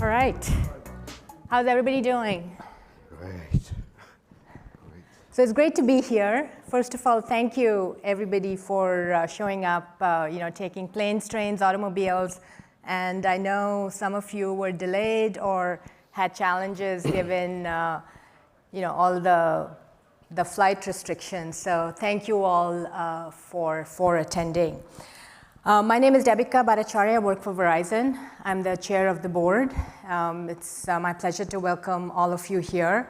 All right. How's everybody doing? Great. So it's great to be here. First of all, thank you everybody for showing up, taking planes, trains, automobiles. And I know some of you were delayed or had challenges given all the flight restrictions. So thank you all for attending. My name is Debika, Bhattacharya. I work for Verizon. I'm the chair of the board. It's my pleasure to welcome all of you here.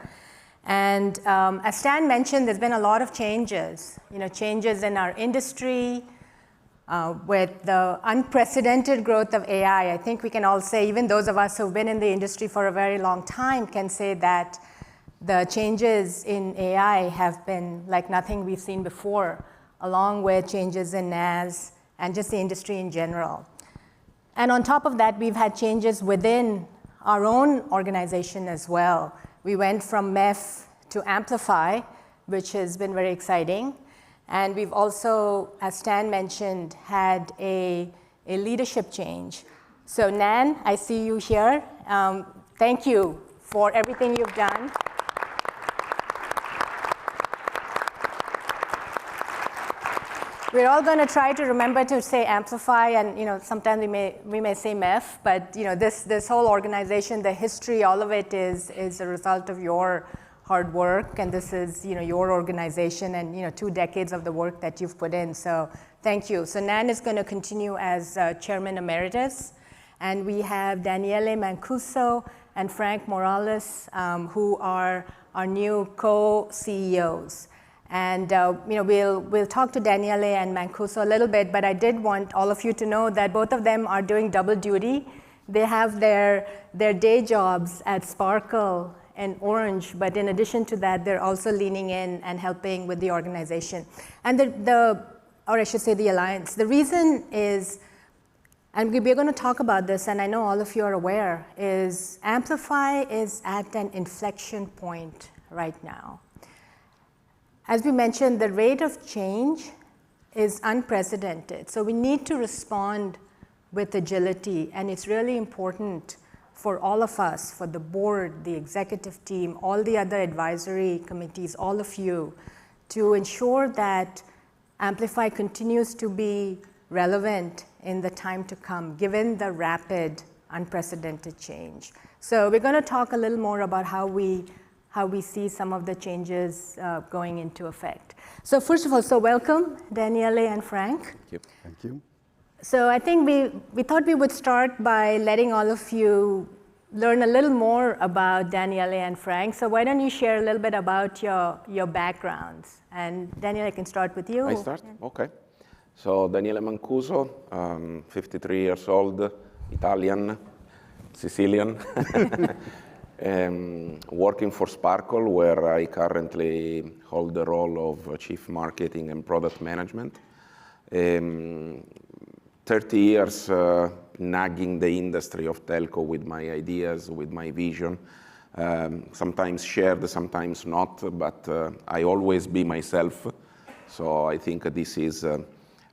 And as Stan mentioned, there's been a lot of changes, changes in our industry with the unprecedented growth of AI. I think we can all say, even those of us who've been in the industry for a very long time can say that the changes in AI have been like nothing we've seen before, along with changes in NAS and just the industry in general. And on top of that, we've had changes within our own organization as well. We went from MEF to Mplify, which has been very exciting. And we've also, as Stan mentioned, had a leadership change. So Nan, I see you here. Thank you for everything you've done. We're all going to try to remember to say Amplify, and sometimes we may say MEF, but this whole organization, the history, all of it is a result of your hard work, and this is your organization and 2 decades of the work that you've put in. So thank you. So Nan is going to continue as Chairman Emeritus, and we have Daniele Mancuso and Franck Morales, who are our new co-CEOs. And we'll talk to Daniele and Mancuso a little bit, but I did want all of you to know that both of them are doing double duty. They have their day jobs at Sparkle and Orange, but in addition to that, they're also leaning in and helping with the organization. And or I should say the alliance. The reason is, and we're going to talk about this, and I know all of you are aware, is Amplify is at an inflection point right now. As we mentioned, the rate of change is unprecedented. So we need to respond with agility. And it's really important for all of us, for the board, the executive team, all the other advisory committees, all of you, to ensure that Amplify continues to be relevant in the time to come, given the rapid, unprecedented change. So we're going to talk a little more about how we see some of the changes going into effect. So first of all, welcome, Daniele and Franck. Thank you. Thank you. So I think we thought we would start by letting all of you learn a little more about Daniele and Franck. So why don't you share a little bit about your backgrounds? And Daniele, I can start with you. I start? Okay. So Daniele Mancuso, 53 years old, Italian, Sicilian. Working for Sparkle, where I currently hold the role of Chief Marketing and Product Management. 30 years nagging the industry of telco with my ideas, with my vision. Sometimes shared, sometimes not, but I always be myself. So I think this is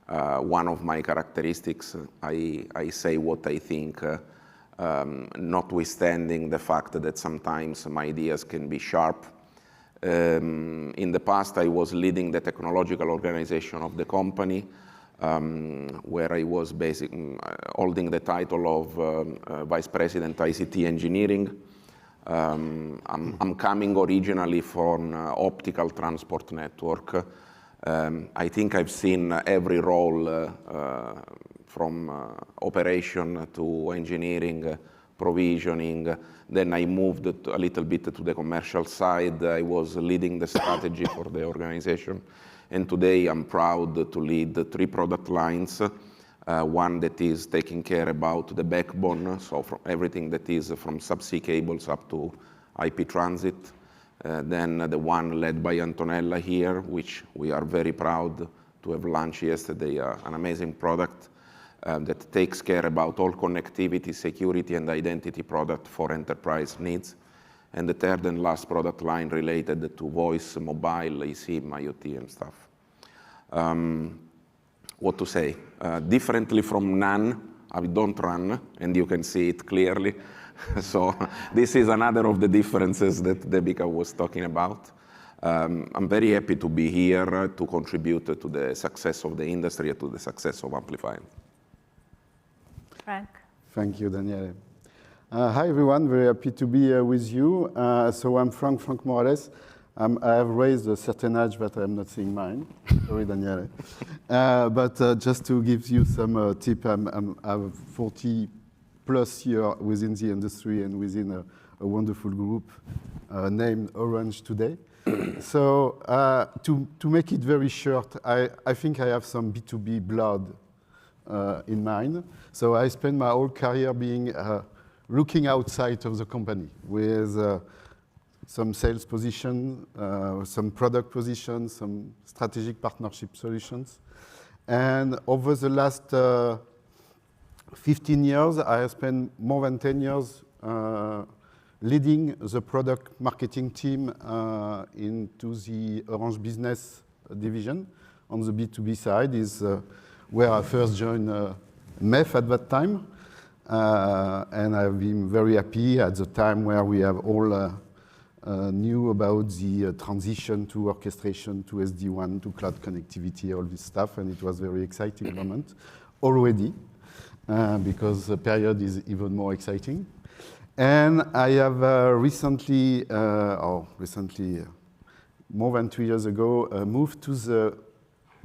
one of my characteristics. I say what I think. Notwithstanding the fact that sometimes my ideas can be sharp. In the past, I was leading the technological organization of the company, where I was holding the title of Vice President ICT Engineering. I'm coming originally from optical transport network. I think I've seen every role from operation to engineering, provisioning. Then I moved a little bit to the commercial side. I was leading the strategy for the organization. And today I'm proud to lead 3 product lines. One that is taking care about the backbone, so from everything that is from subsea cables up to IP transit. Then the one led by Antonella here, which we are very proud to have launched yesterday, an amazing product. That takes care about all connectivity, security, and identity product for enterprise needs. And the third and last product line related to voice, mobile, eSIM, IoT, and stuff. What to say? Differently from Nan, I don't run, and you can see it clearly. So this is another of the differences that Debika was talking about. I'm very happy to be here to contribute to the success of the industry and to the success of Mplify. Franck. Thank you, Daniele. Hi, everyone. Very happy to be here with you. So I'm Franck Morales. I have raised a certain age, but I'm not seeing mine. Sorry, Daniele. But just to give you some tip, I have 40 plus years within the industry and within a wonderful group named Orange today. So to make it very short, I think I have some B2B blood in mind. So I spent my whole career being looking outside of the company with some sales position, some product positions, some strategic partnership solutions. And over the last 15 years, I have spent more than 10 years leading the product marketing team into the Orange Business division. On the B2B side is where I first joined MEF at that time. And I've been very happy at the time where we have all knew about the transition to orchestration, to SD-WAN, to cloud connectivity, all this stuff. And it was a very exciting moment already, because the period is even more exciting. And I have recently, more than 2 years ago, moved to the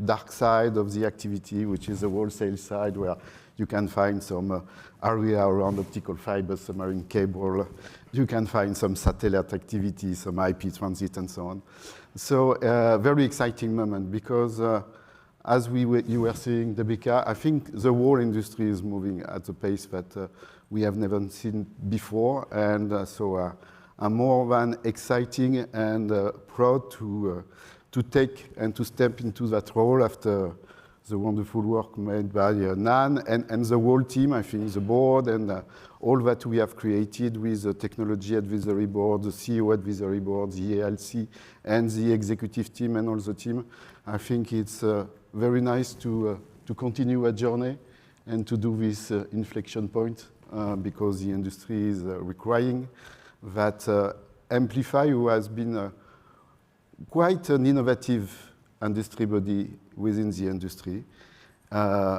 dark side of the activity, which is the wholesale side, where you can find some area around optical fiber, submarine cable. You can find some satellite activity, some IP transit, and so on. So very exciting moment, because as you were saying, Debika, I think the whole industry is moving at a pace that we have never seen before. And so I'm more than exciting and proud to take and to step into that role after the wonderful work made by Nan and the whole team, I think the board and all that we have created with the technology advisory board, the CEO advisory board, the ALC, and the executive team and all the team. I think it's very nice to continue a journey and to do this inflection point because the industry is requiring that Mplify, who has been quite an innovative industry body within the industry,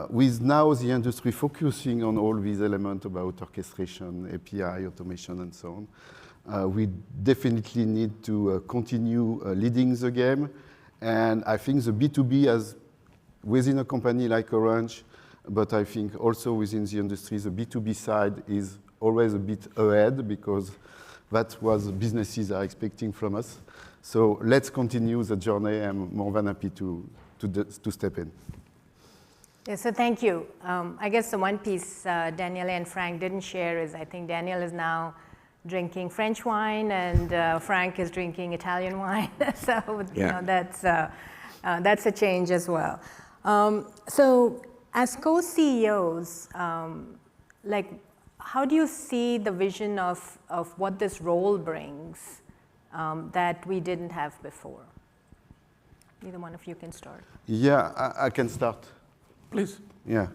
with now the industry focusing on all these elements about orchestration, API, automation, and so on. We definitely need to continue leading the game. And I think the B2B has, within a company like Orange, but I think also within the industry, the B2B side is always a bit ahead because that's what businesses are expecting from us. So let's continue the journey. I'm more than happy to step in. Yeah, so thank you. I guess the one piece Daniele and Franck didn't share is I think Daniele is now drinking French wine and Franck is drinking Italian wine. So yeah. You know, that's a change as well. So as co-CEOs, like how do you see the vision of what this role brings that we didn't have before? Either one of you can start. Yeah, I can start. Please. Yeah.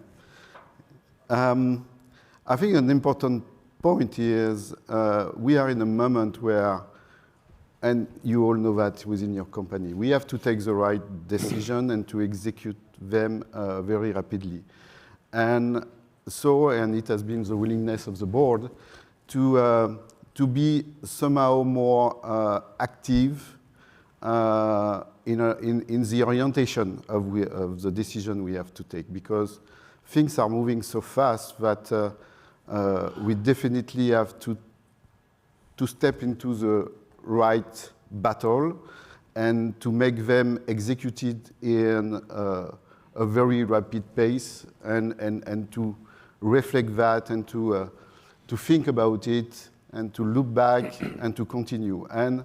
I think an important point is we are in a moment where, and you all know that within your company, we have to take the right decision and to execute them very rapidly. And so, and it has been the willingness of the board to be somehow more active in the orientation of the decision we have to take, because things are moving so fast that we definitely have to step into the right battle and to make them executed in a very rapid pace and to reflect that and to think about it and to look back and to continue. And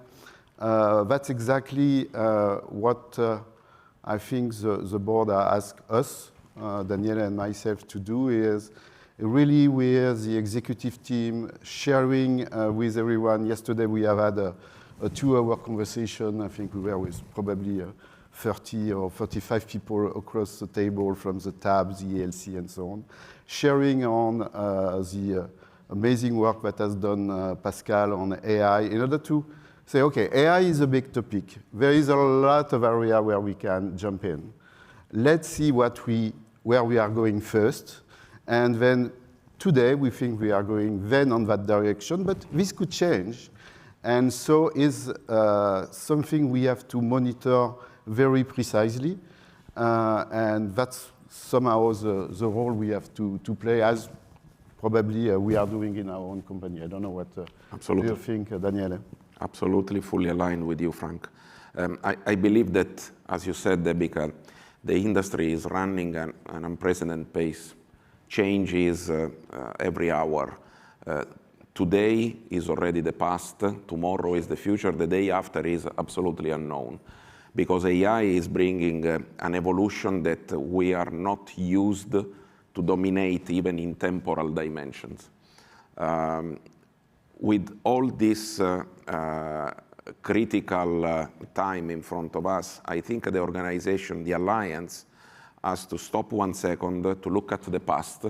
that's exactly what I think the board asked us, Daniele and myself, to do, is really with the executive team, sharing with everyone. Yesterday we have had a 2-hour conversation. I think we were with probably 30 or 35 people across the table from the tabs, the ELC, and so on, sharing on the amazing work that has done Pascal on AI in order to say, okay, AI is a big topic. There is a lot of area where we can jump in. Let's see where we are going first. And then today, we think we are going then on that direction, but this could change. And so is something we have to monitor very precisely. And that's somehow the role we have to play, as probably we are doing in our own company. I don't know what do you think, Daniele? Absolutely, fully aligned with you, Franck. I believe that, as you said, Debika, the industry is running an unprecedented pace. Change is every hour. Today is already the past, tomorrow is the future, the day after is absolutely unknown. Because AI is bringing an evolution that we are not used to dominate even in temporal dimensions. With all this critical time in front of us, I think the organization, the Alliance, has to stop 1 second to look at the past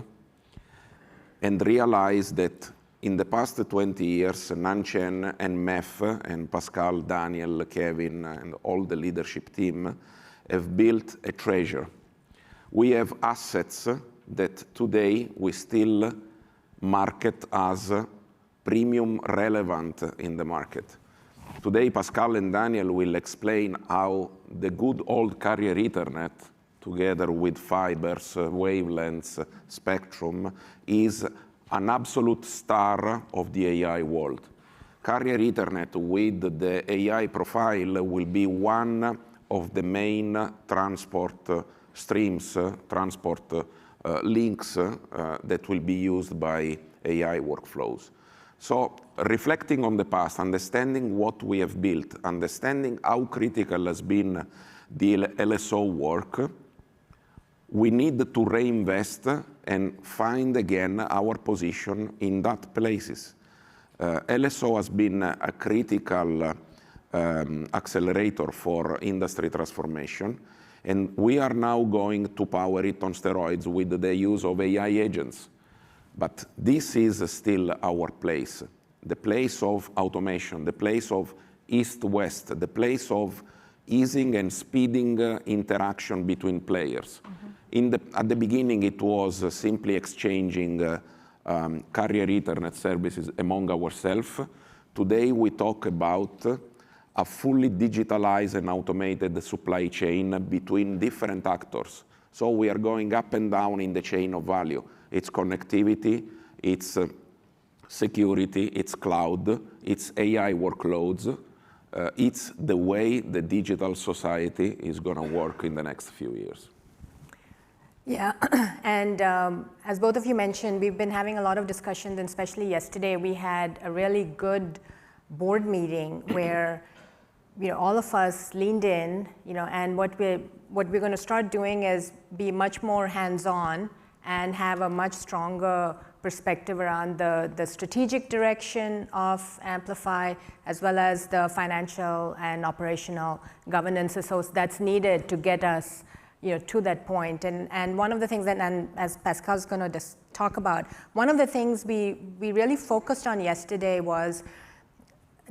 and realize that in the past 20 years, Nanchen and MEF and Pascal, Daniel, Kevin, and all the leadership team have built a treasure. We have assets that today we still market as premium relevant in the market. Today, Pascal and Daniel will explain how the good old carrier Ethernet, together with fibers, wavelengths, spectrum, is an absolute star of the AI world. Carrier Ethernet with the AI profile will be one of the main transport streams, transport links that will be used by AI workflows. So reflecting on the past, understanding what we have built, understanding how critical has been the LSO work, we need to reinvest and find again our position in that places. LSO has been a critical accelerator for industry transformation, and we are now going to power it on steroids with the use of AI agents. But this is still our place, the place of automation, the place of east-west, the place of easing and speeding interaction between players. At the beginning, it was simply exchanging carrier Ethernet services among ourselves. Today, we talk about a fully digitalized and automated supply chain between different actors. So we are going up and down in the chain of value. It's connectivity, it's security, it's cloud, it's AI workloads. It's the way the digital society is going to work in the next few years. Yeah, and as both of you mentioned, we've been having a lot of discussions, and especially yesterday, we had a really good board meeting where all of us leaned in, and what we're going to start doing is be much more hands-on and have a much stronger perspective around the strategic direction of Mplify, as well as the financial and operational governance that's needed to get us to that point. And one of the things that, and as Pascal's going to talk about, one of the things we really focused on yesterday was,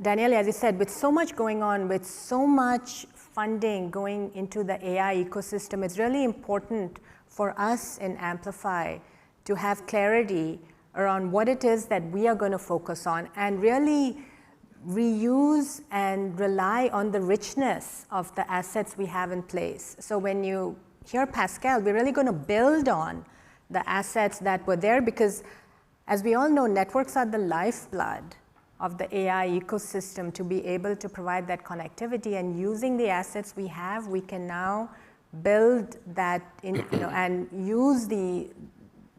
Daniele, as you said, with so much going on, with so much funding going into the AI ecosystem, it's really important for us in Mplify to have clarity around what it is that we are going to focus on and really reuse and rely on the richness of the assets we have in place. So when you hear Pascal, we're really going to build on the assets that were there, because as we all know, networks are the lifeblood of the AI ecosystem to be able to provide that connectivity. And using the assets we have, we can now build that and use the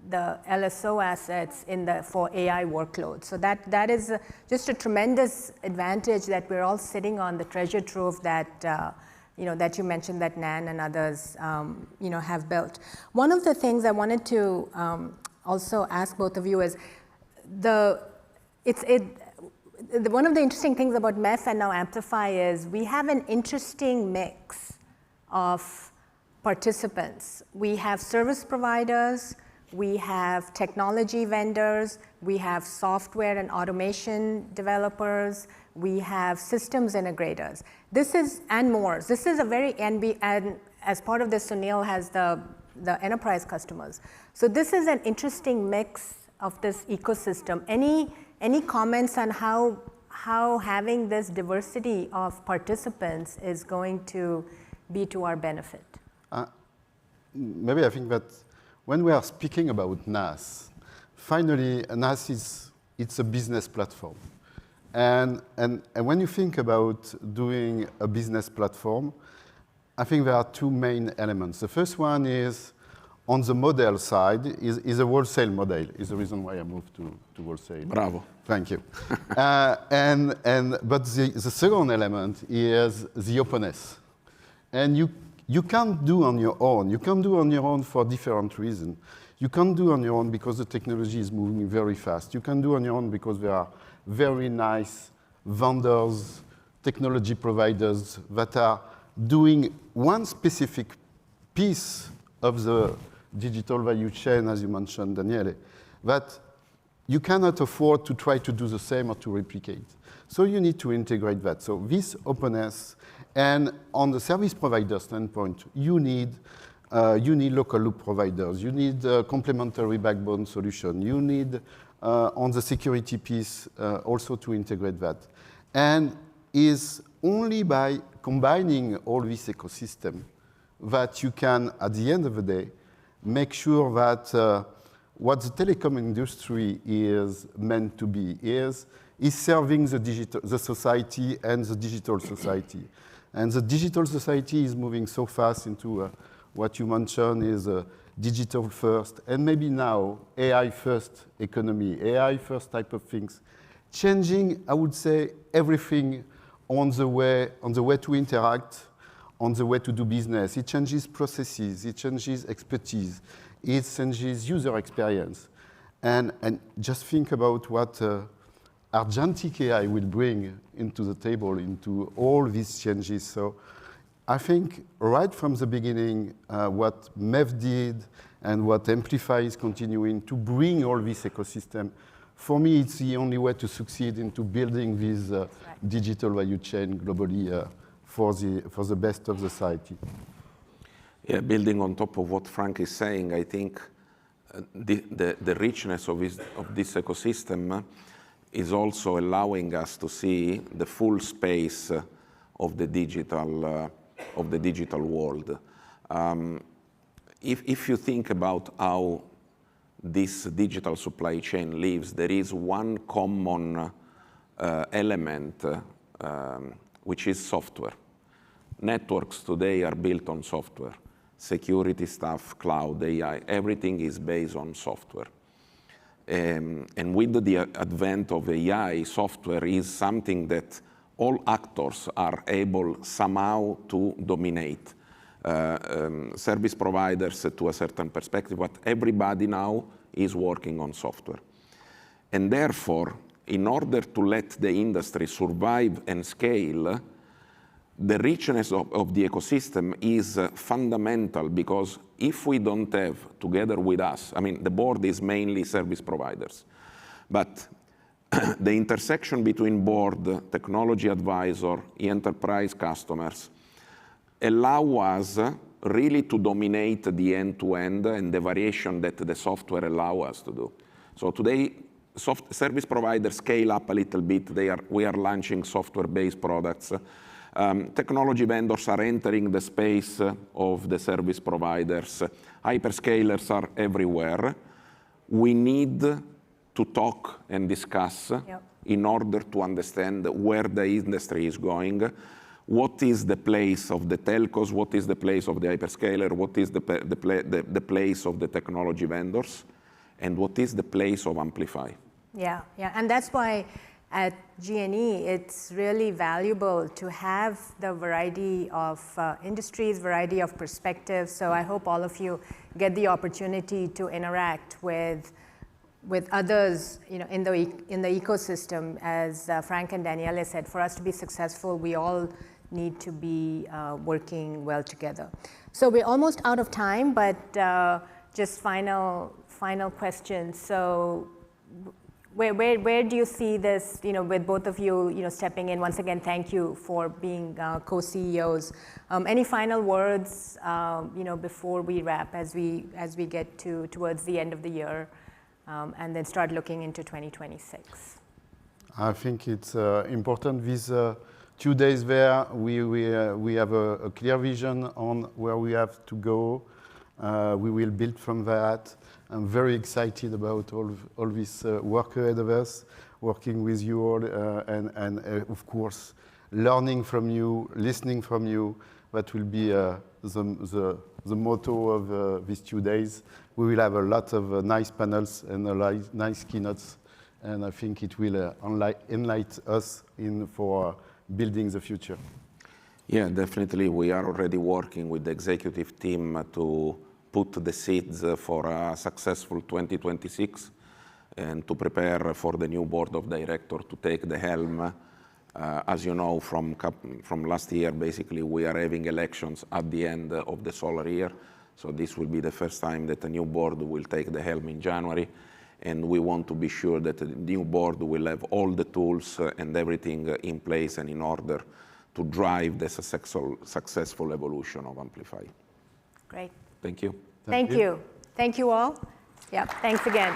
LSO assets for AI workloads. So that is just a tremendous advantage that we're all sitting on, the treasure trove that that you mentioned that Nan and others have built. One of the things I wanted to also ask both of you is one of the interesting things about MEF and now Mplify is we have an interesting mix of participants. We have service providers, we have technology vendors, we have software and automation developers, we have systems integrators. This is, and more. This is a very, and as part of this, Sunil has the enterprise customers. So this is an interesting mix of this ecosystem. Any comments on how having this diversity of participants is going to be to our benefit? Maybe I think that when we are speaking about NAS, finally, NAS it's a business platform. And when you think about doing a business platform, I think there are two main elements. The first one is, on the model side, is a wholesale model, is the reason why I moved to wholesale. Bravo. Thank you. But the second element is the openness. And you can't do on your own. You can't do on your own for different reasons. You can't do on your own because the technology is moving very fast. You can do on your own because there are very nice vendors, technology providers that are doing one specific piece of the digital value chain, as you mentioned, Daniele, that you cannot afford to try to do the same or to replicate. So you need to integrate that. So this openness, and on the service provider standpoint, you need local loop providers, you need complementary backbone solution, you need on the security piece also to integrate that. And is only by combining all this ecosystem that you can, at the end of the day, make sure that what the telecom industry is meant to be is serving the society and the digital society. And the digital society is moving so fast into what you mentioned is a digital first, and maybe now AI first economy, AI first type of things, changing, I would say, everything on the way to interact, on the way to do business. It changes processes, it changes expertise, it changes user experience. And just think about what agentic AI will bring into the table, into all these changes. So I think right from the beginning, what MEF did and what Mplify is continuing to bring all this ecosystem, for me, it's the only way to succeed into building this digital value chain globally for the best of society. Yeah, building on top of what Franck is saying, I think the richness of this ecosystem is also allowing us to see the full space of the digital world. If you think about how this digital supply chain lives, there is one common element, which is software. Networks today are built on software. Security stuff, cloud, AI, everything is based on software. And with the advent of AI, software is something that all actors are able somehow to dominate. Service providers to a certain perspective, but everybody now is working on software. And therefore, in order to let the industry survive and scale, the richness of the ecosystem is fundamental, because if we don't have together with us, I mean, the board is mainly service providers, but the intersection between board, technology advisor, enterprise customers allow us really to dominate the end-to-end and the variation that the software allow us to do. So today, service providers scale up a little bit. We are launching software-based products. Technology vendors are entering the space of the service providers. Hyperscalers are everywhere. We need to talk and discuss in order to understand where the industry is going. What is the place of the telcos? What is the place of the hyperscaler? What is the place of the technology vendors? And what is the place of Mplify? Yeah, and that's why at GNE, it's really valuable to have the variety of industries, variety of perspectives. So I hope all of you get the opportunity to interact with others, in the ecosystem. As Franck and Daniele said, for us to be successful, we all need to be working well together. So we're almost out of time, but just final question. So where do you see this, with both of you, stepping in? Once again, thank you for being co-CEOs. Any final words, before we wrap, as we get towards the end of the year, and then start looking into 2026? I think it's important. These 2 days there, we have a clear vision on where we have to go. We will build from that. I'm very excited about all this work ahead of us, working with you all, and of course, learning from you, listening from you. That will be the motto of these 2 days. We will have a lot of nice panels and nice keynotes, and I think it will enlighten us for building the future. Yeah, definitely. We are already working with the executive team to put the seeds for a successful 2026 and to prepare for the new board of directors to take the helm. As you know, from last year, basically, we are having elections at the end of the solar year. So this will be the first time that a new board will take the helm in January. And we want to be sure that the new board will have all the tools and everything in place and in order to drive the successful evolution of Mplify. Great. Thank you. Thank you. Thank you all. Yeah, thanks again.